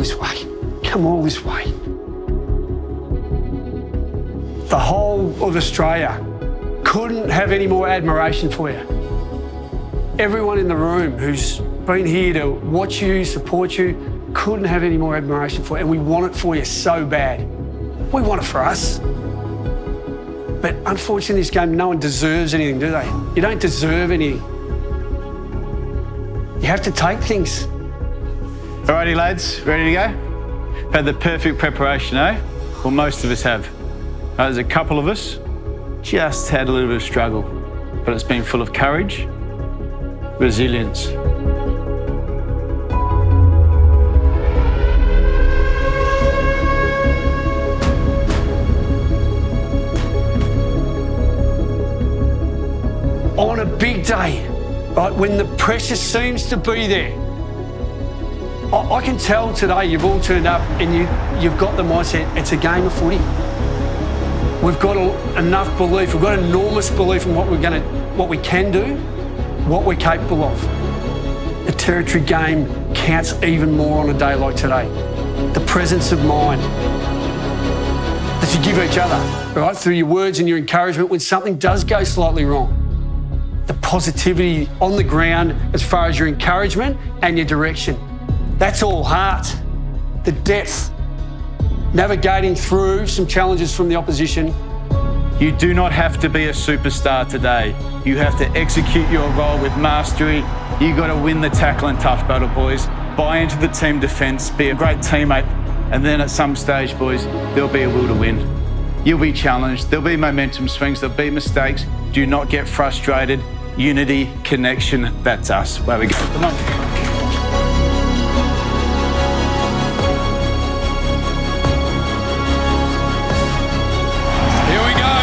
this way. Come all this way. The whole of Australia couldn't have any more admiration for you. Everyone in the room who's been here to watch you, support you, couldn't have any more admiration for you. And we want it for you so bad. We want it for us. But unfortunately, in this game, no one deserves anything, do they? You don't deserve anything. You have to take things. Alrighty, lads, ready to go? Had the perfect preparation, eh? Well, most of us have. There's a couple of us just had a little bit of struggle, but it's been full of courage, resilience. On a big day, right, when the pressure seems to be there, I can tell today you've all turned up and you've got the mindset, it's a game of footy. We've got enough belief, we've got enormous belief in what we can do, what we're capable of. The territory game counts even more on a day like today. The presence of mind that you give each other, right, through your words and your encouragement when something does go slightly wrong. The positivity on the ground as far as your encouragement and your direction. That's all heart. The depth. Navigating through some challenges from the opposition. You do not have to be a superstar today. You have to execute your role with mastery. You got to win the tackle and tough battle, boys. Buy into the team defence, be a great teammate, and then at some stage, boys, there'll be a will to win. You'll be challenged, there'll be momentum swings, there'll be mistakes. Do not get frustrated. Unity, connection, that's us. Where we go. Come on. Here we go.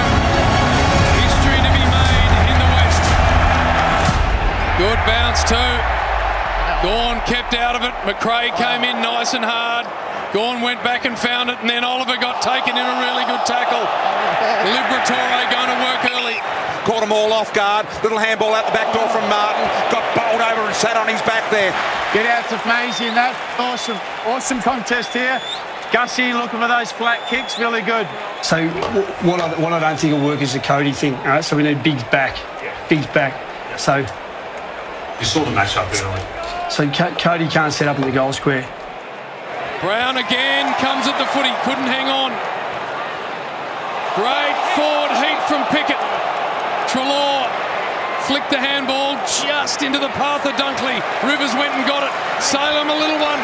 History to be made in the West. Good bounce too. Gawn kept out of it. McRae came in nice and hard. Gawn went back and found it, and then Oliver got taken in a really good tackle. Liberatore going to work early. Caught them all off guard. Little handball out the back door from Martin. Got bowled over and sat on his back there. Get out to Maisie in that. Awesome contest here. Gussie looking for those flat kicks, really good. So what I don't think will work is the Cody thing. All right, so we need Biggs back. Biggs back. So you saw the match up early. So Cody can't set up in the goal square. Brown again comes at the footy. Couldn't hang on. Great forward heat from Pickett. Treloar flicked the handball just into the path of Dunkley. Rivers went and got it. Salem a little one.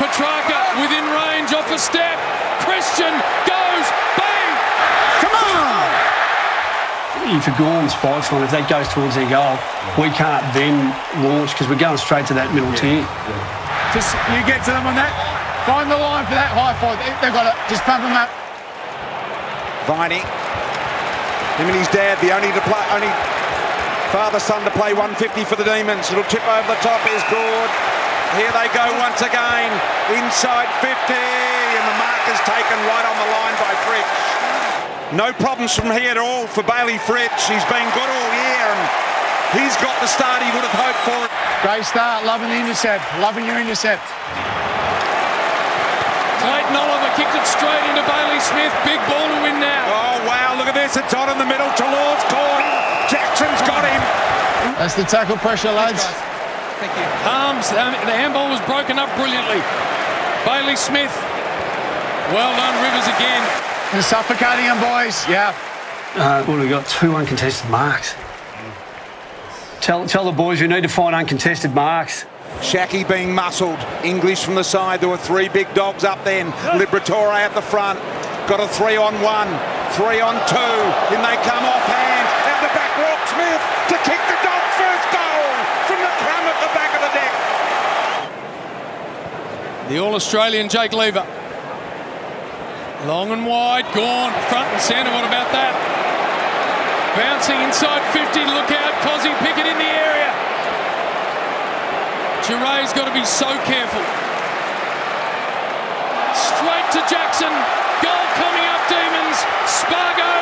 Petrarca within range off a step. Christian goes. Bang! Come on! If a Gawn spikes one, if that goes towards their goal, we can't then launch because we're going straight to that middle tier. Just you get to them on that. Find the line for that high five. They've got it. Just pump them up. Viney. Him and his dad, the only father-son to play 150 for the Demons. It'll tip over the top. Is good. Here they go once again. Inside 50. And the mark is taken right on the line by Fritsch. No problems from here at all for Bailey Fritsch. He's been good all year and he's got the start he would have hoped for. Great start. Loving the intercept. Loving your intercept. Clayton Oliver kicked it straight into Bailey Smith. Big ball to win now. Oh, wow, look at this. It's on in the middle. Treloar's caught. Jackson's got him. That's the tackle pressure, lads. Thank you. Harms, the handball was broken up brilliantly. Bailey Smith. Well done, Rivers again. You're suffocating them, boys. Yeah. Well, we've got 2 uncontested marks. Tell the boys we need to find uncontested marks. Shackey being muscled. English from the side. There were 3 big dogs up then. Liberatore at the front. Got a 3-on-1. 3-on-2. In they come offhand. At the back, Rock Smith to kick the dog first goal from the crumb at the back of the deck. The All-Australian Jake Lever. Long and wide. Gawn. Front and centre. What about that? Bouncing inside 50. Look out. Cozzy Pickett in the area. Giret's got to be so careful. Straight to Jackson. Goal coming up, Demons. Spargo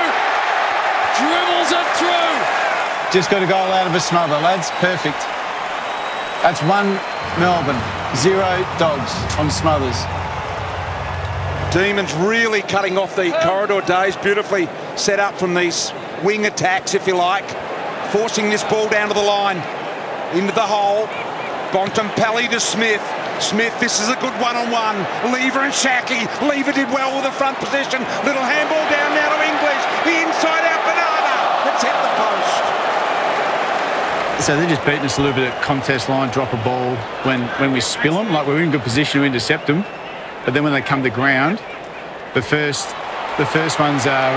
dribbles it through. Just got a goal out of a smother, lads. Perfect. That's 1 Melbourne, 0 Dogs on Smothers. Demons really cutting off the corridor days, beautifully set up from these wing attacks, if you like, forcing this ball down to the line, into the hole. Bontempelli to Smith. Smith, this is a good one-on-one. Lever and Shackey. Lever did well with the front position. Little handball down now to English. The inside-out banana. It's hit the post. So they're just beating us a little bit at contest line, drop a ball when we spill them. Like, we're in good position to intercept them. But then when they come to ground, the first ones are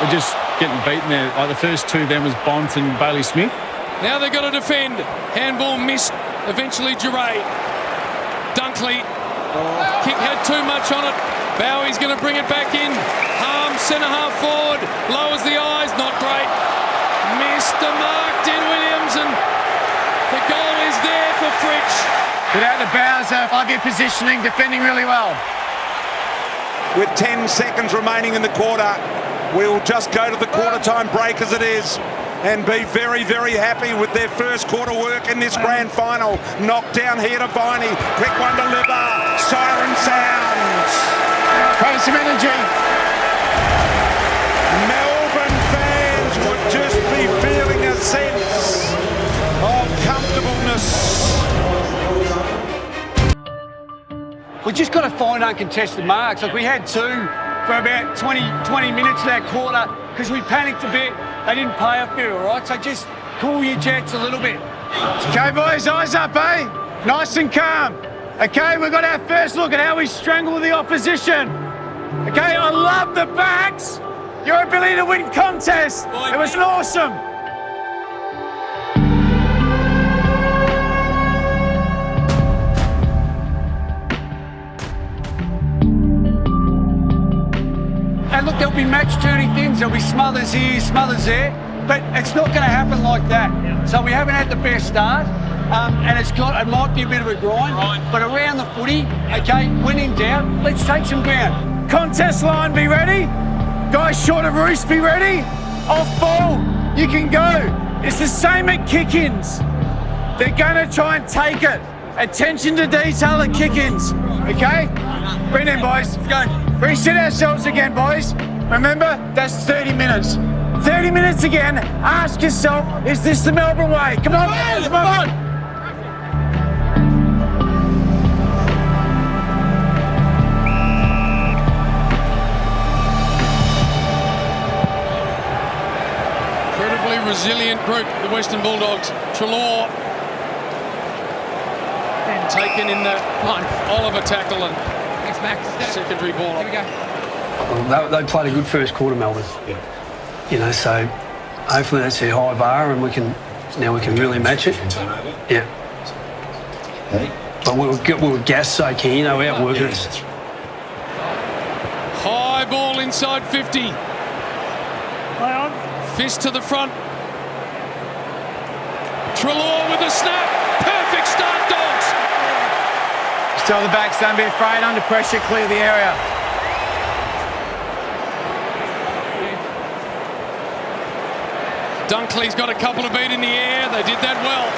we're just getting beaten there. Like, the first two then was Bont and Bailey Smith. Now they've got to defend. Handball missed. Eventually Duray. Dunkley. Kick had too much on it. Bowie's going to bring it back in. Harm, centre half forward. Lowers the eyes. Not great. Missed the mark. Did Williams, and the goal is there for Fritsch. Without the Bowser, 5-year positioning, defending really well. With 10 seconds remaining in the quarter, we'll just go to the quarter-time break as it is and be very, very happy with their first quarter work in this grand final. Knocked down here to Viney. Quick one to Liver. Siren sounds. Try some energy. Melbourne fans would just be feeling a sense of comfortableness. We just got to find uncontested marks. Like, we had two for about 20 minutes of that quarter because we panicked a bit. They didn't pay up here, all right? So just cool your jets a little bit. Okay, boys, eyes up, eh? Nice and calm. Okay, we've got our first look at how we strangle the opposition. Okay, I love the backs. Your ability to win contests. It was awesome. And look, there'll be match-turning things. There'll be Smothers here, Smothers there. But it's not going to happen like that. So we haven't had the best start. And it might be a bit of a grind. But around the footy, okay, when in doubt, let's take some ground. Contest line, be ready. Guys short of Roos, be ready. Off ball, you can go. It's the same at kick-ins. They're going to try and take it. Attention to detail at kick-ins. Okay? Bring it in, boys. Let's go. Reset ourselves again, boys. Remember, that's 30 minutes. 30 minutes again. Ask yourself, is this the Melbourne way? Come on, let's move on. Incredibly resilient group, the Western Bulldogs. Treloar taken in the Oliver tackle and secondary ball. Here we go. Well, they played a good first quarter, Melbourne. Yeah. You know, so hopefully that's their high bar and we can really match it. Yeah. But we were gas soaking, you know, outworking us. High ball inside 50. Fist to the front. Treloar with a snap. Perfect start, Dogs. Tell the backs, don't be afraid. Under pressure, clear the area. Dunkley's got a couple of beat in the air. They did that well.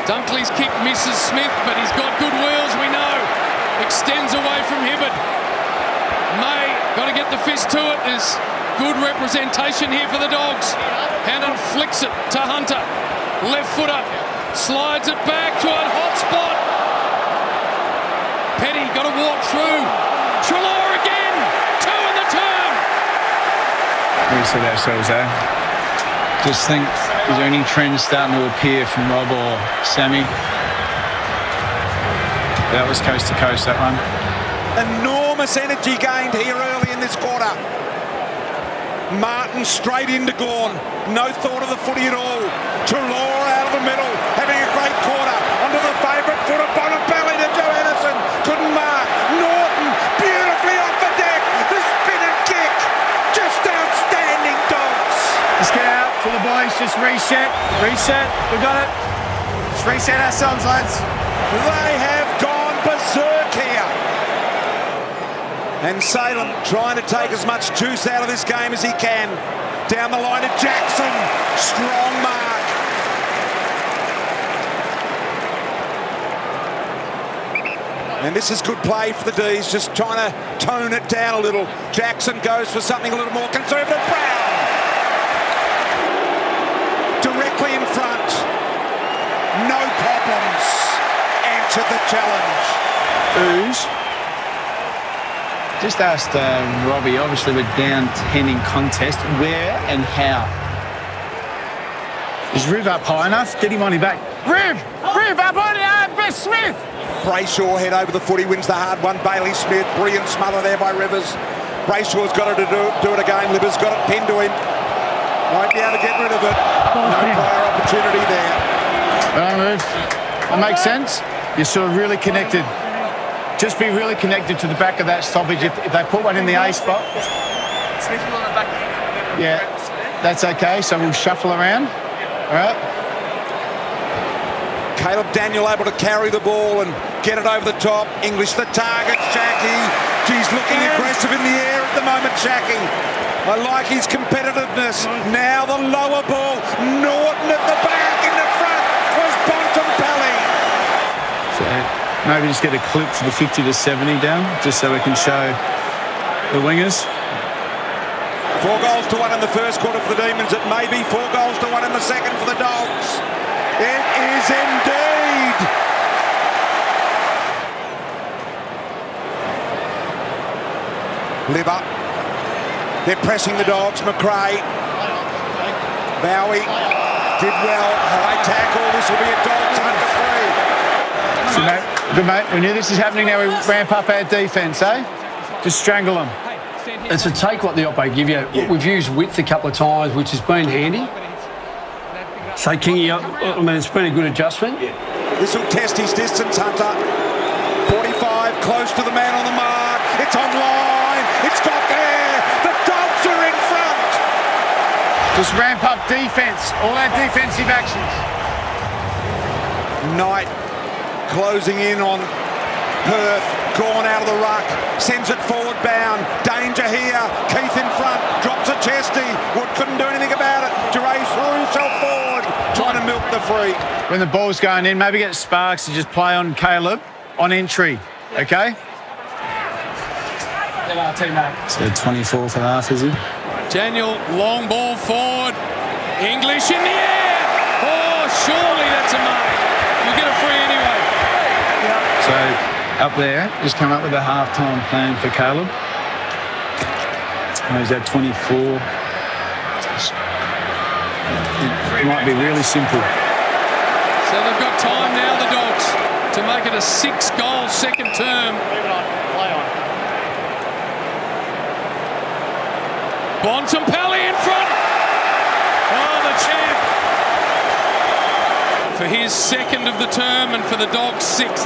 Dunkley's kick misses Smith, but he's got good wheels, we know. Extends away from Hibbert. May got to get the fist to it. There's good representation here for the Dogs. Hannon flicks it to Hunter. Left footer. Slides it back to a hot spot. Petty got to walk through. Treloar again. 2 in the turn. We said ourselves, eh? Just think, is there any trend starting to appear from Rob or Sammy? That was coast to coast, that one. Enormous energy gained here early in this quarter. Martin straight into Gawn. No thought of the footy at all. Treloar out of the middle, having a great quarter. Onto the favourite footer, Bontempelli to Johannesson. Couldn't mark. Norton, beautifully off the deck. The spin and kick. Just outstanding, Dogs. Let's get out to the boys, just reset. We got it. Just reset ourselves, lads. They have gone berserk here. And Salem trying to take as much juice out of this game as he can. Down the line to Jackson. Strong mark. And this is good play for the D's, just trying to tone it down a little. Jackson goes for something a little more conservative. Brown! Directly in front. No problems. Answered the challenge. Ooze. Just asked Robbie, obviously we're down 10 in contest, where and how? Is Riv up high enough? Get him on his back. Riv up on it, Smith! Brayshaw head over the footy, wins the hard one. Bailey Smith, brilliant smother there by Rivers. Brayshaw's got to do it again. Liver's got it pinned to him. Won't be able to get rid of it. No player opportunity there. That makes sense. You're sort of really connected. Just be really connected to the back of that stoppage. If they put one in the A spot. Yeah, that's okay. So we'll shuffle around. All right. Caleb Daniel able to carry the ball and get it over the top. English the target. Shaki. He's looking aggressive in the air at the moment, Shaki. I like his competitiveness. Now the lower ball. Norton at the back. In the front was Bontempelli. So maybe just get a clip for the 50 to 70 down, just so we can show the wingers. 4 goals to 1 in the first quarter for the Demons. It may be 4 goals to 1 in the second for the Dogs. It is indeed. Liver. They're pressing the Dogs. McRae. Bowie did well. High tackle. This will be a Dogs under 3. So, mate, good mate. We knew this is happening. Now we ramp up our defence, eh? Just strangle them. It's a take what the oppo give you. Yeah. We've used width a couple of times, which has been handy. So Kingy, I mean, it's been a good adjustment. This will test his distance, Hunter. 45, close to the man on the mark. It's online. It's got there. The Dogs are in front. Just ramp up defence. All our defensive actions. Knight closing in on Perth. Gone out of the ruck. Sends it forward bound. Danger here. Keith in front. Drops a chesty. Wood couldn't do anything about it. Duray threw himself forward. Trying to milk the free. When the ball's going in, maybe get Sparks to just play on Caleb on entry, okay? So 24 for half, is he? Daniel, long ball forward. English in the air. Oh, surely that's a mark. You'll get a free anyway. So up there, just come up with a half-time plan for Caleb. He's at 24. It might be really simple. So they've got time now, the Dogs, to make it a 6-goal second term. Bontempelli in front. Oh, the champ. For his second of the term and for the Dogs' 6th.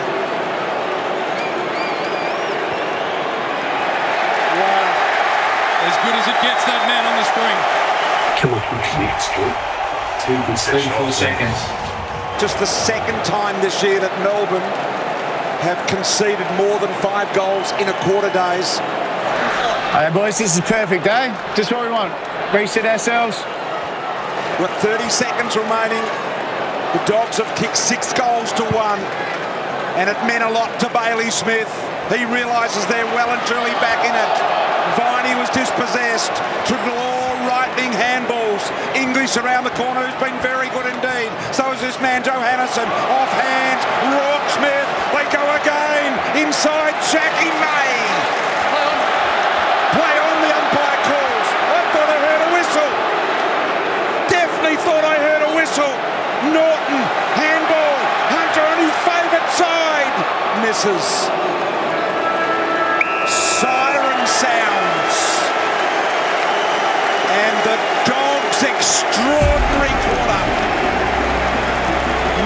Wow. As good as it gets, that man on the screen. Come on. It's good. 2 consecutive seconds. Just the second time this year that Melbourne have conceded more than 5 goals in a quarter, days. Hey boys, this is perfect, eh? Just what we want. Reset ourselves. With 30 seconds remaining, the Dogs have kicked 6 goals to 1, and it meant a lot to Bailey Smith. He realises they're well and truly back in it. Viney was dispossessed. Treloar right-wing handballs. English around the corner, who's been very good indeed. So is this man, Johannesson. Off hands, Rourke Smith. They go again. Inside, Jackie May. Play on, the umpire calls. I thought I heard a whistle. Definitely thought I heard a whistle. Norton, handball. Hunter on his favourite side. Misses. Siren sounds. And the Dogs' extraordinary quarter.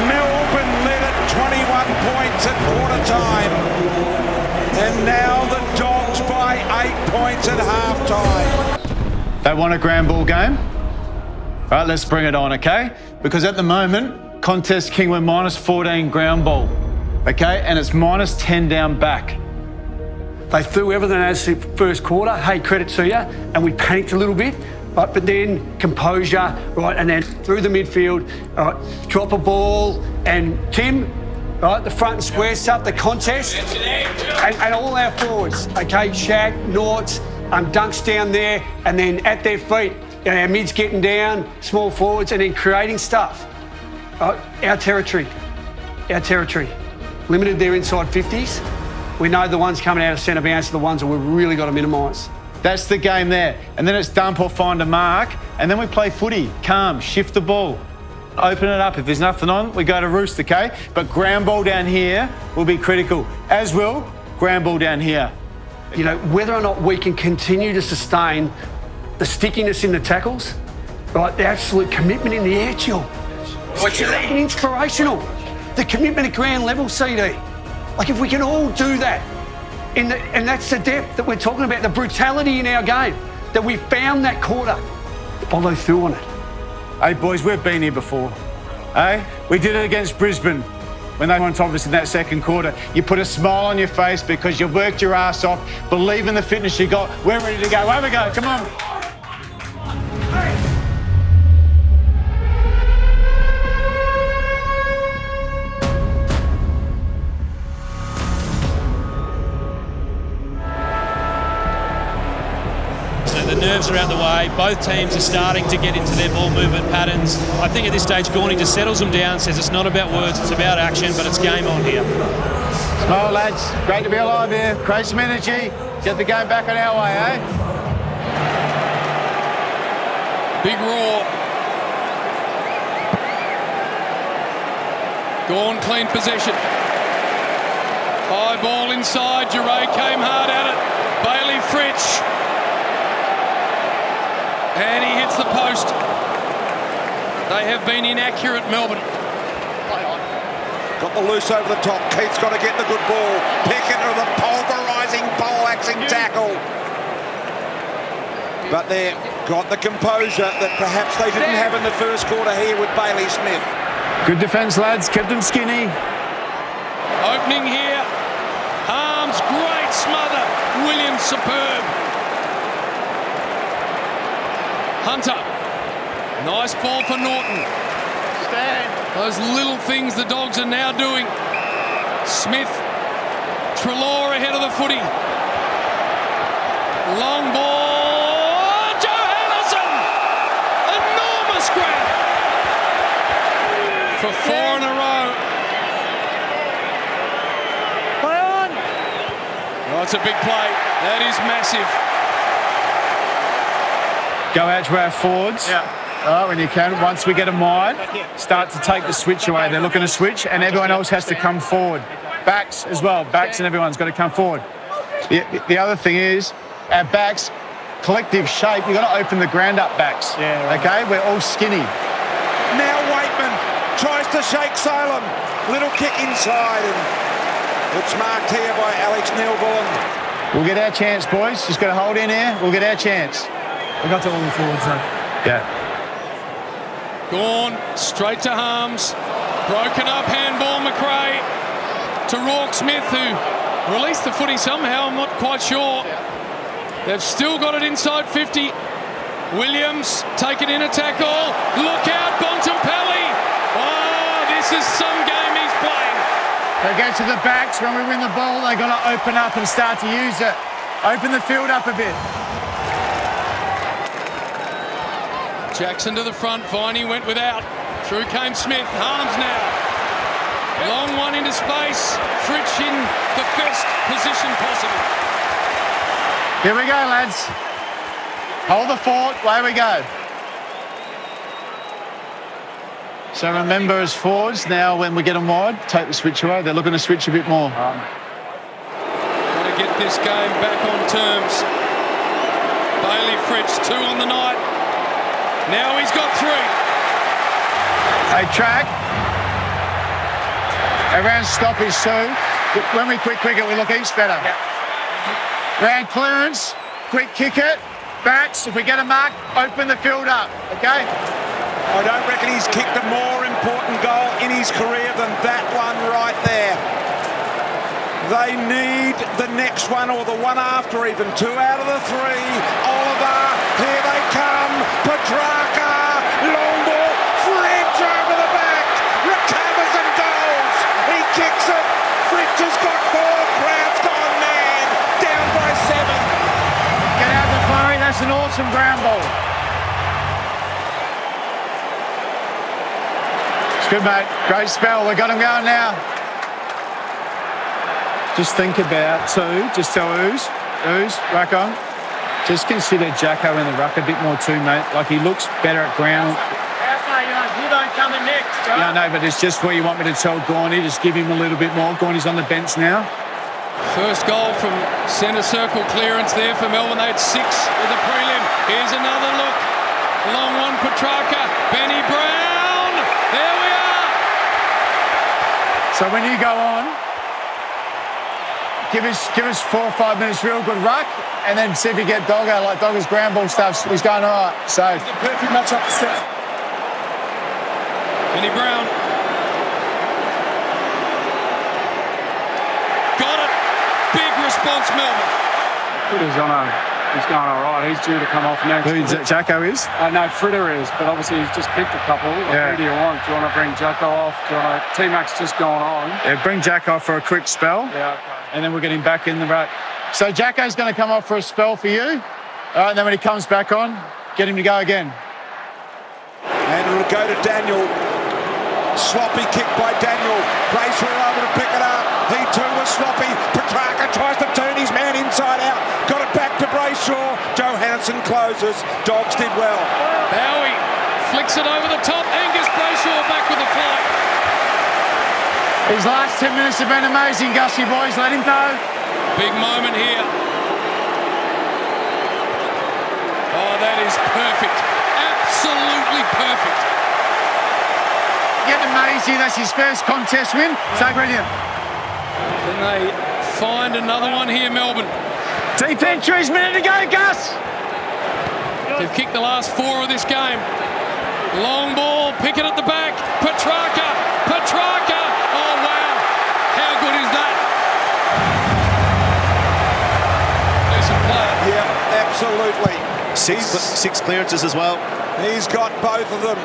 Melbourne led at 21 points at quarter time. And now the Dogs by 8 points at half time. They want a grand ball game? All right, let's bring it on, okay? Because at the moment, contest king, we're minus 14 ground ball, okay? And it's minus 10 down back. They threw everything at us the first quarter. Hey, credit to you. And we panicked a little bit. Right, but then composure, right, and then through the midfield, drop a ball. And Tim, right? The front and square stuff, the contest, and all our forwards, okay? Shaq, Norts, Dunks down there, and then at their feet, our mids getting down, small forwards, and then creating stuff. Right? Our territory. Limited their inside 50s. We know the ones coming out of centre bounce are the ones that we've really got to minimise. That's the game there. And then it's dump or find a mark. And then we play footy. Calm, shift the ball. Open it up. If there's nothing on, we go to roost, okay? But ground ball down here will be critical. As will ground ball down here. You know, whether or not we can continue to sustain the stickiness in the tackles, right? The absolute commitment in the air chill. It's inspirational. The commitment at ground level, CD. Like if we can all do that, and that's the depth that we're talking about, the brutality in our game, that we found that quarter, follow through on it. Hey boys, we've been here before. Hey, we did it against Brisbane when they were on top of us in that second quarter. You put a smile on your face because you worked your ass off, believe in the fitness you got. We're ready to go. Have a go. Come on. The nerves are out the way. Both teams are starting to get into their ball movement patterns. I think at this stage, Gorney just settles them down, says it's not about words, it's about action, but it's game on here. Smile, lads. Great to be alive here. Create some energy. Get the game back on our way, eh? Big roar. Gawn clean possession. High ball inside. Duray came hard at it. Bailey Fritsch. And he hits the post. They have been inaccurate, Melbourne. Got the loose over the top. Keith's got to get the good ball. Pickett with a pulverising, pole-axing tackle. But they've got the composure that perhaps they didn't have in the first quarter here with Bailey Smith. Good defence, lads. Kept them skinny. Opening here. Harms, great smother. Williams, superb. Hunter. Nice ball for Norton. Stand. Those little things the Dogs are now doing. Smith. Treloar ahead of the footy. Long ball. Johannesson! Enormous grab. For 4 in a row. Play on. Oh, it's a big play. That is massive. Go out to our forwards. Yeah. When you can. Once we get them wide, start to take the switch away. They're looking to switch, and everyone else has to come forward. Backs as well. Backs and everyone's got to come forward. The other thing is, our backs, collective shape, you've got to open the ground up backs. Yeah. Right. Okay? We're all skinny. Now Waitman tries to shake Salem. Little kick inside, and it's marked here by Alex Neil-Bullen. We'll get our chance, boys. Just got to hold in here. We'll get our chance. We got to all the forwards though. Yeah. Gawn straight to Harms. Broken up handball, McRae to Rourke Smith, who released the footy somehow. I'm not quite sure. They've still got it inside 50. Williams taken in a tackle. Look out, Bontempelli. Oh, this is some game he's playing. They get to the backs. When we win the ball, they've got to open up and start to use it. Open the field up a bit. Jackson to the front. Viney went without. Through came Smith. Harms now. Long one into space. Fritsch in the best position possible. Here we go, lads. Hold the fort. Away we go. So remember, as forwards, now when we get them wide, take the switch away. They're looking to switch a bit more. Got to get this game back on terms. Bailey Fritsch, 2 on the night. Now he's got 3. Hey, track. Around stoppage too. When we quick it, we look each better. Yeah. Round clearance, quick kick it, backs. If we get a mark, open the field up, okay? I don't reckon he's kicked a more important goal in his career than that one right there. They need the next one or the one after even. 2 out of the 3. Oliver, here they come. Petrarca, long ball, Fridge over the back. Recovers and goals. He kicks has got 4. Crowd's gone mad. Down by 7. Get out the flurry. That's an awesome ground ball. It's good, mate. Great spell. We've got him going now. Just think about, too, just tell Ooze, rack on. Just consider Jacko in the ruck a bit more too, mate. Like, he looks better at ground. You don't come in next, right? Yeah, no, but it's just where you want me to tell Gorney. Just give him a little bit more. Gorney's on the bench now. First goal from centre circle clearance there for Melbourne. They had 6 with the prelim. Here's another look. Long one, Petrarca. Benny Brown. There we are. So when you go on, give us 4 or 5 minutes real good ruck, and then see if you get Doggo. Like Doggo's ground ball stuff, he's going all right. So It's the perfect match up the set. Benny Brown. Got it. Big response, Melbourne. He's going all right. He's due to come off next. who Jacko is? No, Fritter is, but obviously he's just picked a couple. Yeah. Who do you want? Do you want to bring Jacko off? Do you want to... T-Mac's just going on. Yeah, bring Jacko for a quick spell, Yeah, okay. and then we'll get him back in the ruck. So Jacko's going to come off for a spell for you. All right, and then when he comes back on, get him to go again. And it'll go to Daniel. Sloppy kick by Daniel. Brayshaw able to pick it up. He too was sloppy. Petrarca tries to turn his man inside out. Got it back to Brayshaw. Johansson closes. Dogs did well. Bowie flicks it over the top. Angus Brayshaw back with the flight. His last 10 minutes have been amazing, Gussie boys. Let him go. Big moment here. Oh, that is perfect. Absolutely perfect. Get to Maisie, that's his first contest win. So brilliant. Can they find another one here, Melbourne? Deep entries, minute to go, Gus. They've kicked the last 4 of this game. Long ball, pick it at the back. Petrarca. Oh, wow. How good is that? Decent player. Yeah, absolutely. 6 clearances as well. He's got both of them.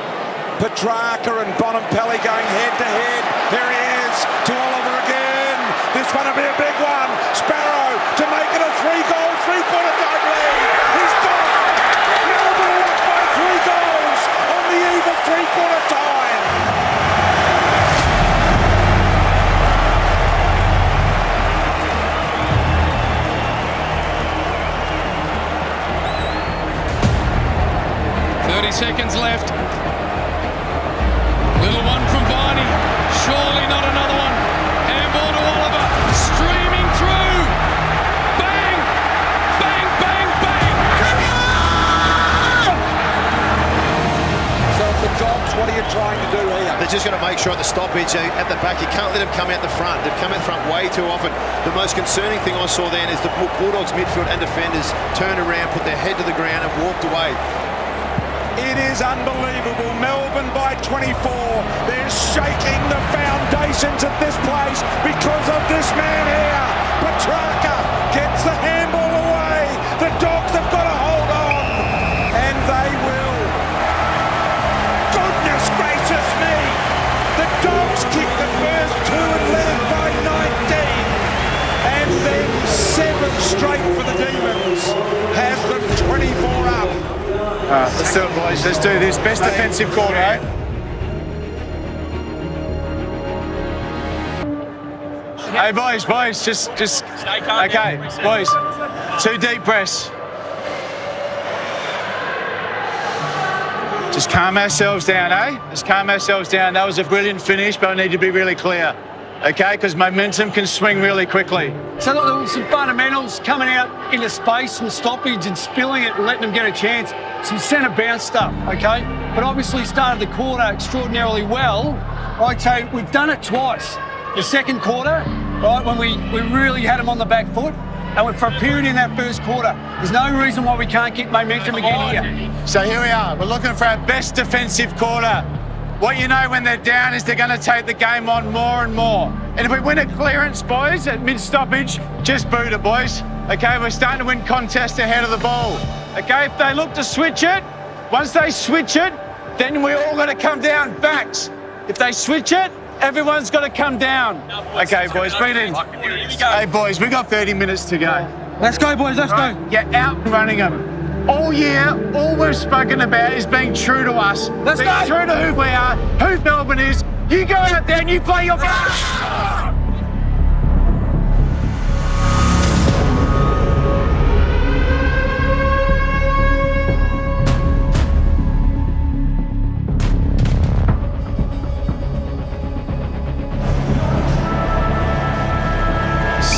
Petrarca and Bonampelli going head-to-head. There he is to Oliver again. This one will be a big one. Sparrow to make it a 3-goal, 3-quarter time lead. He's got it. Melbourne up by 3 goals on the eve of 3-quarter time. Seconds left. Little one from Viney. Surely not another one. Handball to Oliver. Streaming through. Bang! Bang, bang, bang! So the Dogs, what are you trying to do here? They're just going to make sure at the stoppage at the back, you can't let them come out the front. They've come out the front way too often. The most concerning thing I saw then is the Bulldogs midfield and defenders turned around, put their head to the ground and walked away. It is unbelievable. Melbourne by 24. They're shaking the foundations of this place because of this man here. Petrarca gets the handball away. The Dogs have got to hold on. And they will. Goodness gracious me. The Dogs kick the first 2 and led by 19. And then 7 straight for the Demons. Has them 24 up. Let's do it, boys. Let's do this. Best defensive quarter, eh? Hey, boys, just... Okay, boys. 2 deep breaths. Just calm ourselves down, eh? Just calm ourselves down. That was a brilliant finish, but I need to be really clear. Okay, because momentum can swing really quickly. So look, there was some fundamentals coming out into space, some stoppage and spilling it and letting them get a chance. Some centre bounce stuff, okay? But obviously started the quarter extraordinarily well. Right, so we've done it twice. The second quarter, right, when we really had them on the back foot, and for a period in that first quarter. There's no reason why we can't get momentum again here. So here we are. We're looking for our best defensive quarter. What you know when they're down is they're going to take the game on more and more. And if we win a clearance, boys, at mid-stoppage, just boot it, boys. Okay, we're starting to win contests ahead of the ball. Okay, if they look to switch it, once they switch it, then we all got to come down backs. If they switch it, Everyone's got to come down. Okay, boys, bring it in. Hey, boys, we got 30 minutes to go. Let's go, boys, let's go. Get out and running them. All year, all we've spoken about is being true to us. Let's being go. true to who we are, who Melbourne is. You go out there and you play your part.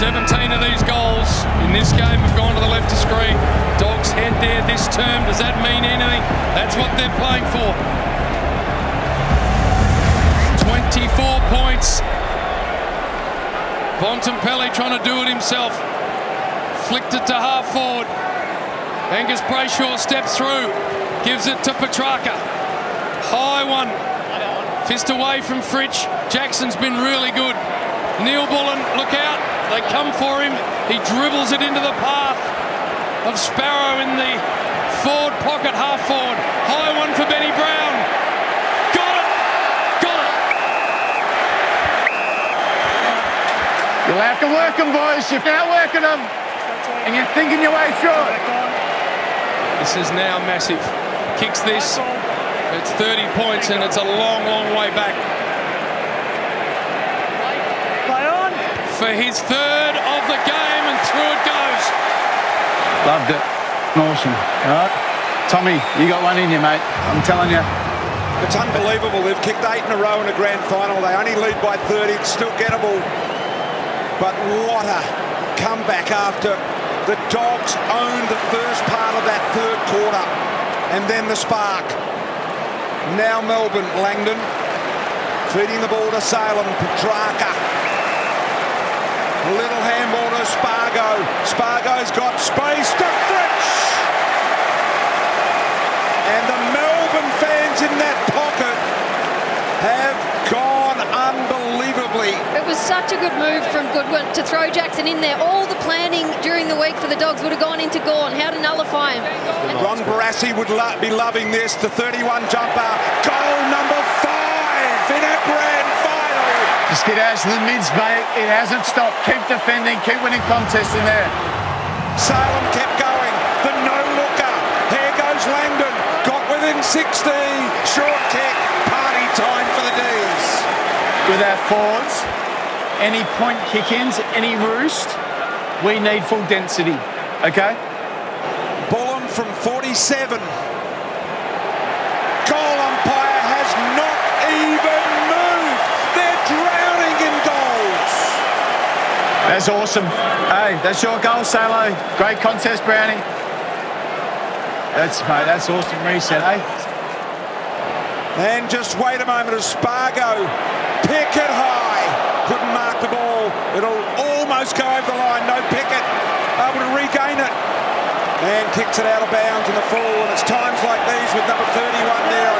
17 of these goals in this game have gone to the left of screen. Dogs head there this term. Does that mean anything? That's what they're playing for. 24 points. Bontempelli trying to do it himself. Flicked it to half forward. Angus Brayshaw steps through. Gives it to Petrarca. High one. Fist away from Fritsch. Jackson's been really good. Neil Bullen, look out. They come for him. He dribbles it into the path of Sparrow in the forward pocket, half forward. High one for Benny Brown. Got it! Got it! You'll have to work them, boys. You're now working them. And you're thinking your way through it. This is now massive. Kicks this. It's 30 points and it's a long, long way back. For his third of the game, and through it goes. Loved it. Awesome. All right. Tommy, you got one in you, mate. I'm telling you. It's unbelievable. They've kicked 8 in a row in a grand final. They only lead by 30. It's still gettable. But what a comeback after the Dogs owned the first part of that third quarter. And then the spark. Now Melbourne, Langdon. Feeding the ball to Salem. Petrarca. Little handball to Spargo. Spargo's got space to Fritsch. And the Melbourne fans in that pocket have gone unbelievably. It was such a good move from Goodwin to throw Jackson in there. All the planning during the week for the Dogs would have gone into Gawn. How to nullify him. Ron Barassi would be loving this. The 31 jumper. Goal number 5 in a grand final. Just get out to the mids, mate. It hasn't stopped. Keep defending. Keep winning contests in there. Salem kept going. The no-looker. Here goes Langdon. Got within 60. Short kick. Party time for the D's. With our forwards, any point kick-ins, any roost, we need full density. Okay? Bullen from 47. Goal umpire has not even moved. They're drowning in goals. That's awesome. Hey, that's your goal, Salo. Great contest, Brownie. That's awesome reset, eh? And just wait a moment as Spargo pick it high. Couldn't mark the ball. It'll almost go over the line. No Pickett able to regain it. And kicks it out of bounds in the full. And it's times like these with number 31 there.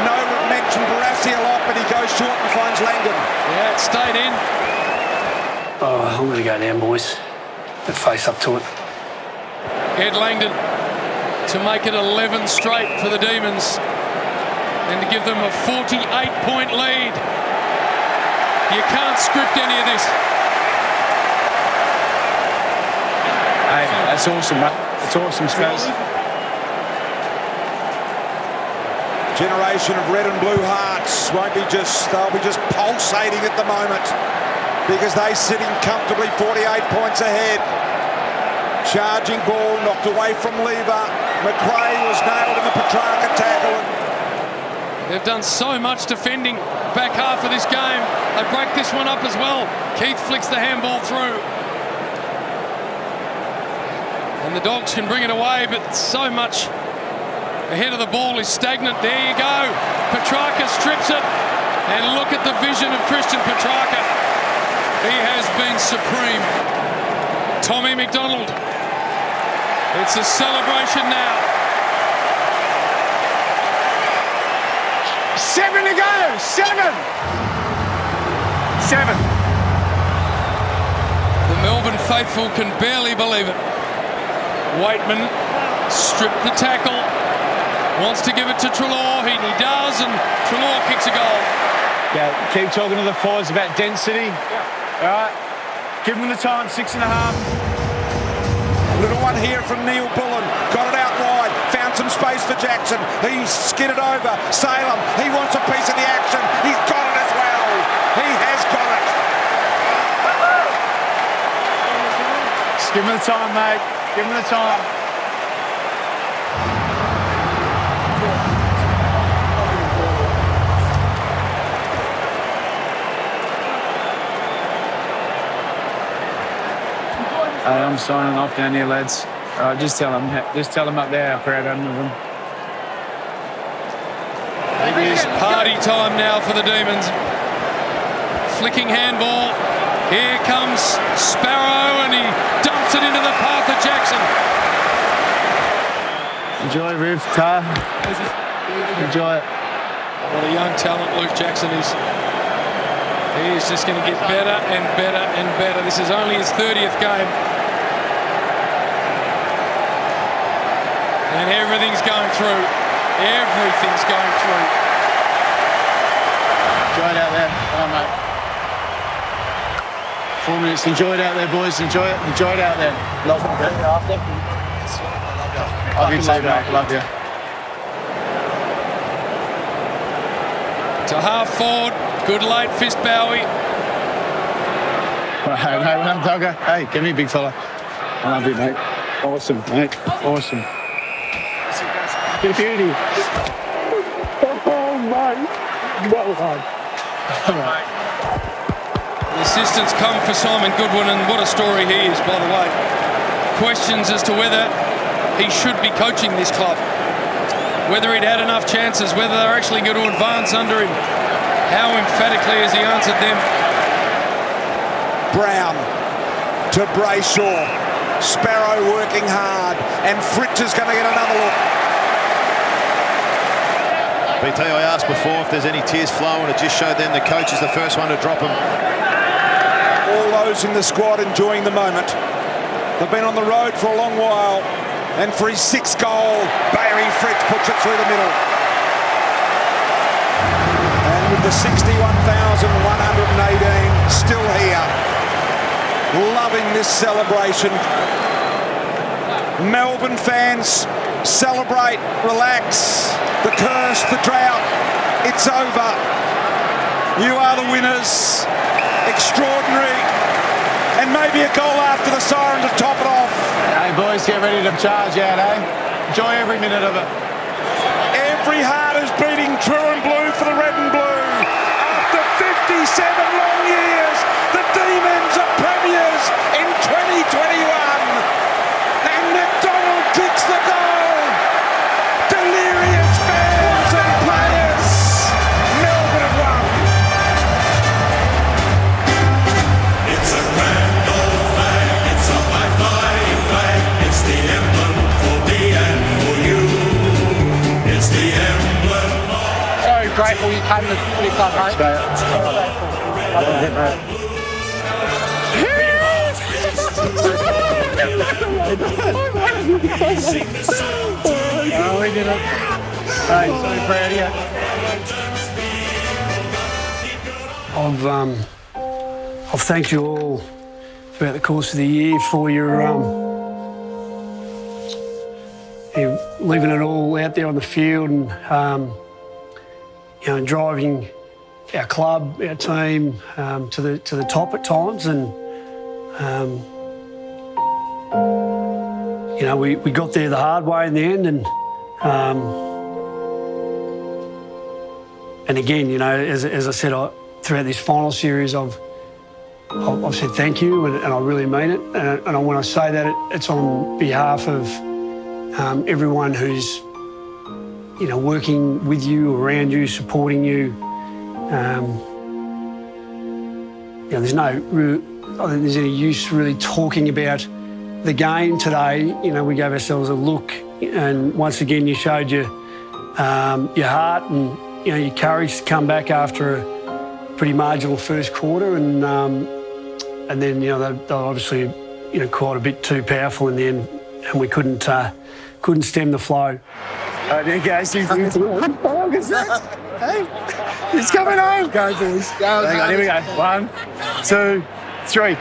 No, we've mentioned Barassi a lot, but he goes short and finds Langdon. Yeah, it stayed in. Oh, I'm going to go down, boys. And face up to it. Ed Langdon to make it 11 straight for the Demons and to give them a 48-point lead. You can't script any of this. Hey, that's awesome, mate. That's awesome, Spaz. Generation of red and blue hearts they'll be just pulsating at the moment because they're sitting comfortably 48 points ahead. Charging ball knocked away from Lever. McRae was nailed in the Petrarca tackle. They've done so much defending back half of this game. They break this one up as well. Keith flicks the handball through. And the Dogs can bring it away, but so much ahead of the ball is stagnant. There you go. Petrarca strips it. And look at the vision of Christian Petrarca. He has been supreme. Tommy McDonald. It's a celebration now. 7 to go. 7. The Melbourne faithful can barely believe it. Waitman stripped the tackle. Wants to give it to Treloar. He does, and Treloar kicks a goal. Yeah, keep talking to the forwards about density. All right. Give them the time, 6.5. Little one here from Neil Bullen. Got it out wide. Found some space for Jackson. He's skidded over. Salem. He wants a piece of the action. He's got it as well. He has got it. Just give him the time, mate. Give him the time. I'm signing off down here, lads. Just tell them up there how proud I am of them. It is party time now for the Demons. Flicking handball. Here comes Sparrow and he dumps it into the path of Jackson. Enjoy, Riv, Tar. Enjoy it. What a young talent Luke Jackson is. He is just going to get better and better and better. This is only his 30th game. And everything's going through. Everything's going through. Enjoy it out there. Come on, mate. 4 minutes. Enjoy it out there, boys. Enjoy it. Enjoy it out there. Love it. Love you too, mate. Love you. To half forward. Good late fist, Bowie. Hey, well done, Dogger. Hey, give me a big fella. I love you, mate. Awesome, mate. Awesome. Beauty. Oh, mate. Well done. The assistants come for Simon Goodwin, and what a story he is, by the way. Questions as to whether he should be coaching this club, whether he'd had enough chances, whether they're actually going to advance under him. How emphatically has he answered them? Brown to Brayshaw. Sparrow working hard, and Fritz is going to get another look. BT, I asked before if there's any tears flowing. It just showed them the coach is the first one to drop them. All those in the squad enjoying the moment. They've been on the road for a long while, and for his 6th goal, Barry Fritz puts it through the middle. And with the 61,118 still here, loving this celebration. Melbourne fans, celebrate, relax. The curse, the drought, it's over. You are the winners. Extraordinary. And maybe a goal after the siren to top it off. Hey, boys, get ready to charge out, eh? Enjoy every minute of it. Every heart is beating true and blue for the red and blue. After 57 long years, the Demons are premiers in 2021. And McDonald kicks the goal. Delirious fans and players. Melbourne have won. It's a grand old flag. It's a high-flying flag. It's the emblem for me and for you. It's the emblem of... So grateful you came to the footy club, mate. Sing the song. Oh, we did it. Hey, so proud of you. I've thanked you all throughout the course of the year for your leaving it all out there on the field and driving our club, our team to the top at times, and we got there the hard way in the end, and again, as I said, throughout this final series, I've said thank you, and I really mean it. And when I say that, it's on behalf of everyone who's working with you, around you, supporting you. There's no, I don't think there's any use really talking about the game today. We gave ourselves a look, and once again, you showed your heart and your courage to come back after a pretty marginal first quarter, and then they were obviously quite a bit too powerful in the end, and we couldn't stem the flow. There you go. Hey. He's coming home. Go, boys. Go. Hang on, here we go. 1, 2, 3.